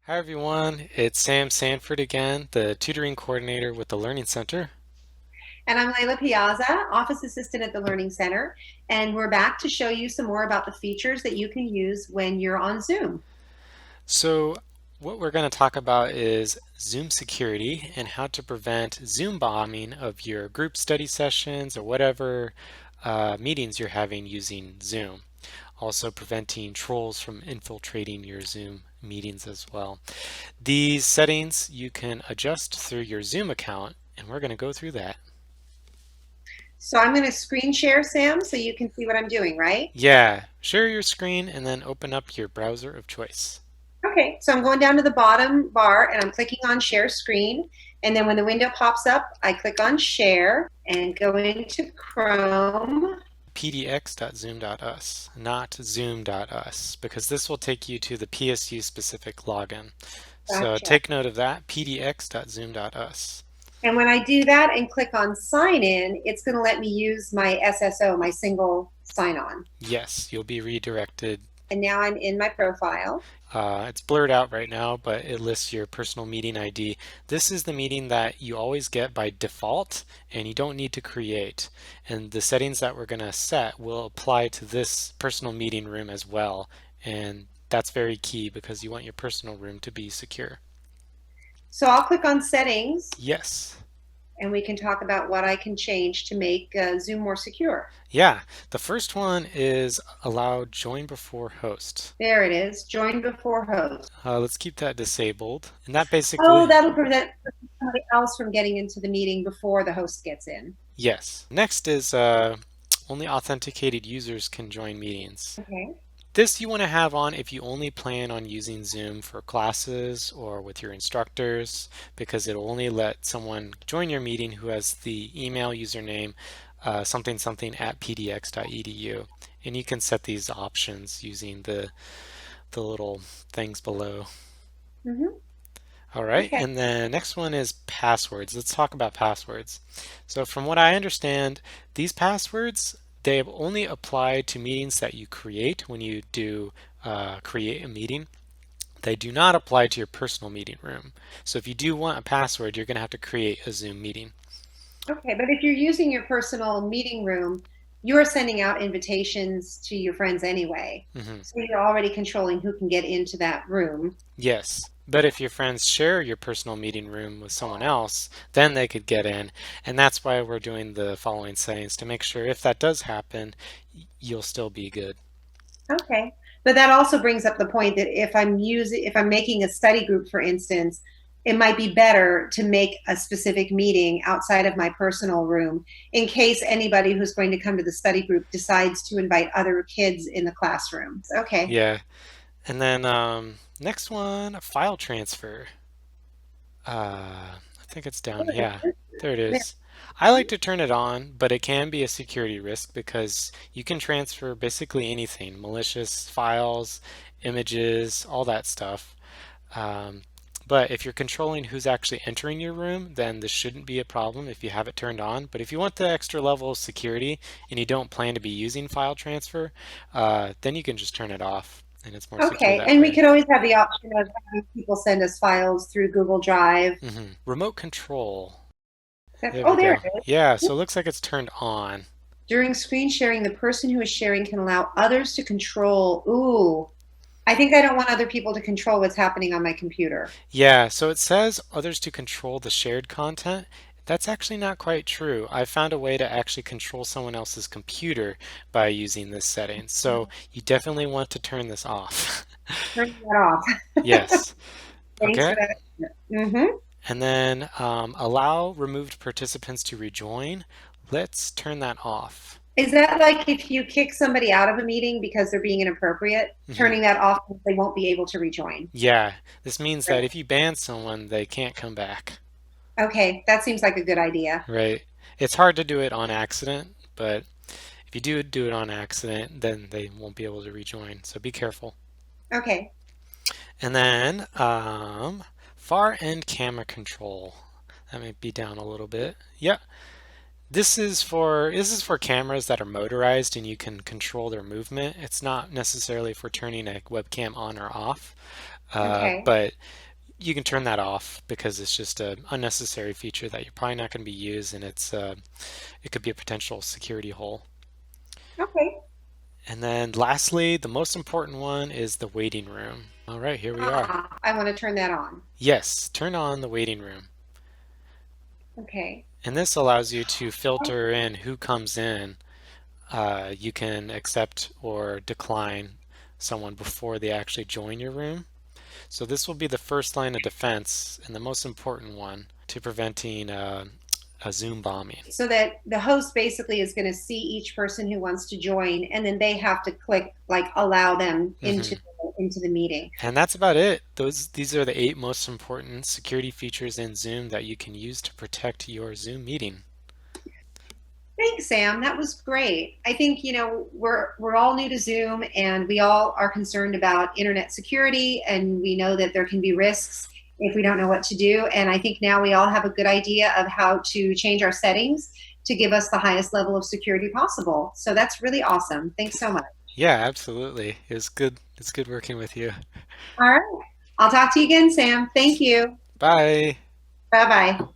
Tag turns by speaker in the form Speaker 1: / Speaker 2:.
Speaker 1: Hi everyone, it's Sam Sanford again, the tutoring coordinator with the Learning Center.
Speaker 2: And I'm Leila Piazza, office assistant at the Learning Center. And we're back to show you some more about the features that you can use when you're on Zoom.
Speaker 1: So what we're going to talk about is Zoom security and how to prevent Zoom bombing of your group study sessions or whatever meetings you're having using Zoom. Also preventing trolls from infiltrating your Zoom meetings as well. These settings you can adjust through your Zoom account, and we're going to go through that.
Speaker 2: So I'm going to screen share, Sam, so you can see what I'm doing, right?
Speaker 1: Yeah, share your screen and then open up your browser of choice.
Speaker 2: Okay, so I'm going down to the bottom bar and I'm clicking on share screen. And then when the window pops up, I click on share and go into Chrome.
Speaker 1: pdx.zoom.us, not zoom.us, because this will take you to the PSU specific login. So
Speaker 2: Gotcha.
Speaker 1: take note of that, pdx.zoom.us.
Speaker 2: And when I do that and click on sign in, it's going to let me use my SSO, my single sign on.
Speaker 1: Yes, you'll be redirected.
Speaker 2: And now I'm in my profile.
Speaker 1: It's blurred out right now, but it lists your personal meeting ID. This is the meeting that you always get by default, and you don't need to create. And the settings that we're going to set will apply to this personal meeting room as well. And that's very key because you want your personal room to be secure.
Speaker 2: So I'll click on settings
Speaker 1: Yes.
Speaker 2: and we can talk about what I can change to make Zoom more secure.
Speaker 1: Yeah. The first one is allow join before host.
Speaker 2: There it is, join before host.
Speaker 1: Let's keep that disabled. And that
Speaker 2: Oh,
Speaker 1: basically,
Speaker 2: that'll prevent somebody else from getting into the meeting before the host gets in.
Speaker 1: yes. Next is only authenticated users can join meetings.
Speaker 2: Okay.
Speaker 1: This you want to have on if you only plan on using Zoom for classes or with your instructors, because it'll only let someone join your meeting who has the email username something something at pdx.edu. And you can set these options using the little things below.
Speaker 2: Mm-hmm.
Speaker 1: All right,
Speaker 2: Okay.
Speaker 1: and the next one is passwords. Let's talk about passwords. So from what I understand, these passwords, they only apply to meetings that you create when you do create a meeting. They do not apply to your personal meeting room. So if you do want a password, you're going to have to create a Zoom meeting.
Speaker 2: Okay, but if you're using your personal meeting room, you're sending out invitations to your friends anyway.
Speaker 1: Hmm.
Speaker 2: So you're already controlling who can get into that room.
Speaker 1: Yes, but if your friends share your personal meeting room with someone else, then they could get in. And that's why we're doing the following settings to make sure if that does happen, you'll still be good.
Speaker 2: Okay. But that also brings up the point that if I'm making a study group, for instance, it might be better to make a specific meeting outside of my personal room in case anybody who's going to come to the study group decides to invite other kids in the classroom. Okay.
Speaker 1: Yeah. And then next one, file transfer. I think it's down. Yeah, there it is. I like to turn it on, but it can be a security risk because you can transfer basically anything, malicious files, images, all that stuff. Um, but if you're controlling who's actually entering your room, then this shouldn't be a problem if you have it turned on. But if you want the extra level of security and you don't plan to be using file transfer, then you can just turn it off and it's more secure
Speaker 2: Okay.
Speaker 1: that
Speaker 2: And we
Speaker 1: way.
Speaker 2: could always have the option of having people send us files through Google Drive.
Speaker 1: Remote control. There we
Speaker 2: Oh, there
Speaker 1: go.
Speaker 2: it
Speaker 1: Yeah,
Speaker 2: is.
Speaker 1: so it looks like it's turned on.
Speaker 2: During screen sharing, the person who is sharing can allow others to control. Ooh, I think I don't want other people to control what's happening on my computer.
Speaker 1: Yeah, so it says others to control the shared content. That's actually not quite true. I found a way to actually control someone else's computer by using this setting. So you definitely want to turn this off.
Speaker 2: Turn that off.
Speaker 1: Yes.
Speaker 2: Thanks
Speaker 1: Okay.
Speaker 2: for that. Mm-hmm.
Speaker 1: And then allow removed participants to rejoin. Let's turn that off.
Speaker 2: Is that like if you kick somebody out of a meeting because they're being inappropriate,
Speaker 1: Mhm.
Speaker 2: turning that off, they won't be able to rejoin?
Speaker 1: Yeah, this means
Speaker 2: Right.
Speaker 1: that if you ban someone, they can't come back.
Speaker 2: Okay, that seems like a good idea.
Speaker 1: Right. It's hard to do it on accident, but if you do it on accident, then they won't be able to rejoin. So be careful.
Speaker 2: Okay.
Speaker 1: And then far end camera control. That might be down a little bit. Yeah. This is for cameras that are motorized and you can control their movement. It's not necessarily for turning a webcam on or off.
Speaker 2: Okay.
Speaker 1: But you can turn that off because it's just an unnecessary feature that you're probably not going to be used, and it could be a potential security hole.
Speaker 2: Okay.
Speaker 1: And then lastly, the most important one is the waiting room. All right, here we are.
Speaker 2: I want to turn that on.
Speaker 1: Yes, turn on the waiting room.
Speaker 2: Okay.
Speaker 1: And this allows you to filter in who comes in. You can accept or decline someone before they actually join your room. So this will be the first line of defense and the most important one to preventing a Zoom bombing.
Speaker 2: So that the host basically is going to see each person who wants to join, and then they have to click like allow them
Speaker 1: Hmm.
Speaker 2: into the meeting.
Speaker 1: And that's about it. These are the 8 most important security features in Zoom that you can use to protect your Zoom meeting.
Speaker 2: Thanks, Sam. That was great. I think, we're all new to Zoom and we all are concerned about internet security, and we know that there can be risks if we don't know what to do. And I think now we all have a good idea of how to change our settings to give us the highest level of security possible. So that's really awesome. Thanks so much.
Speaker 1: Yeah, absolutely. It was good. It's good working with you.
Speaker 2: All right. I'll talk to you again, Sam. Thank you.
Speaker 1: Bye.
Speaker 2: Bye bye.